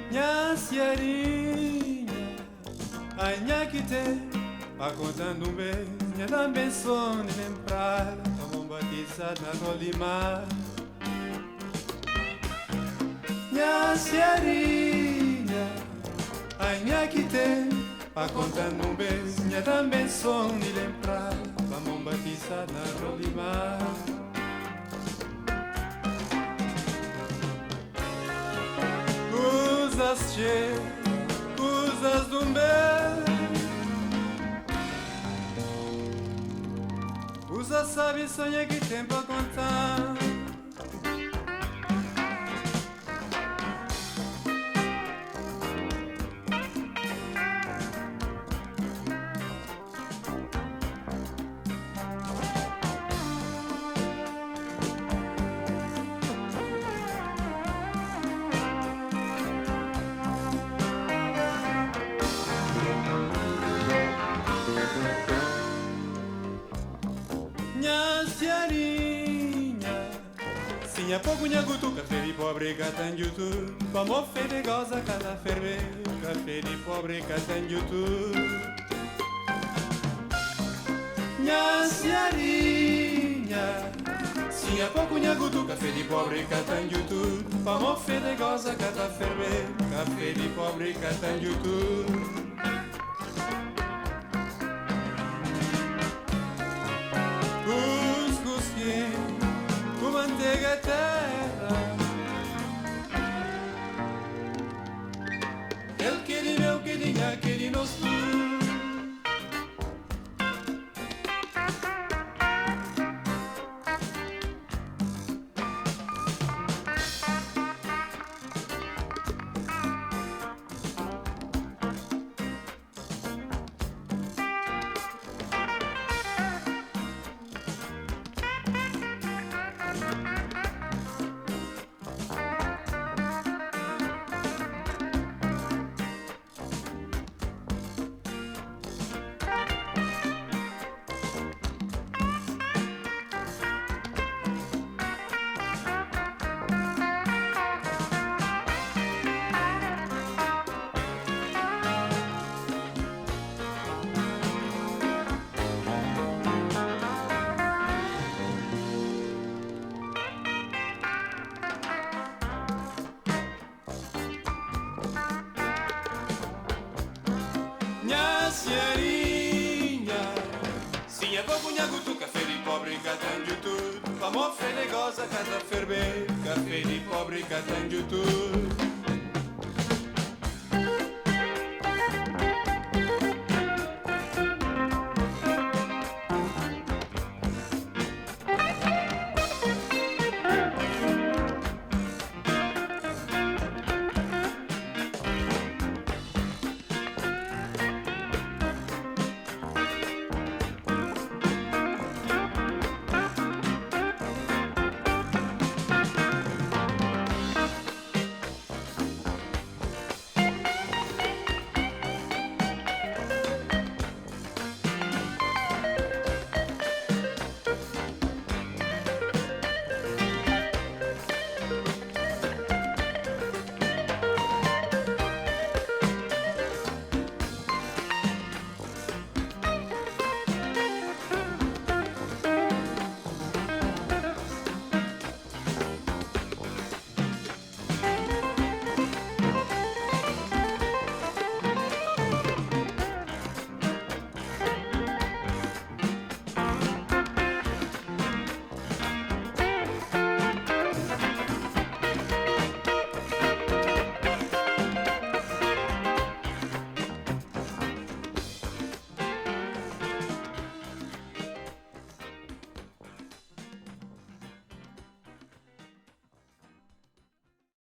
Minha senhorinha, a minha que tem, a contando bem, minha também sonho lembrar, como batizado na Rolimar. Minha senhorinha, a minha que tem, a contando bem, minha também sonho lembrar, como batizado na Rolimar. Coisas cheias, coisas do bem. Usa sabe sonha que tem pra contar. Minha senhorinha, sim, é pouco minha gutu, café de pobre que tem YouTube. Vamos fazer goza cada ferver, café de pobre que tem YouTube. Minha senhorinha, sim, é pouco minha gutu, café de pobre que tem YouTube. Vamos fazer goza cada ferver, café de pobre que tem YouTube. Com manteiga terra, ele queria meu queria queria nos tu. Minha senhorinha, sim, é pouco minha gutu, café de pobre que tem YouTube. Vamos fazer goza cada ferver, café de pobre que tem YouTube.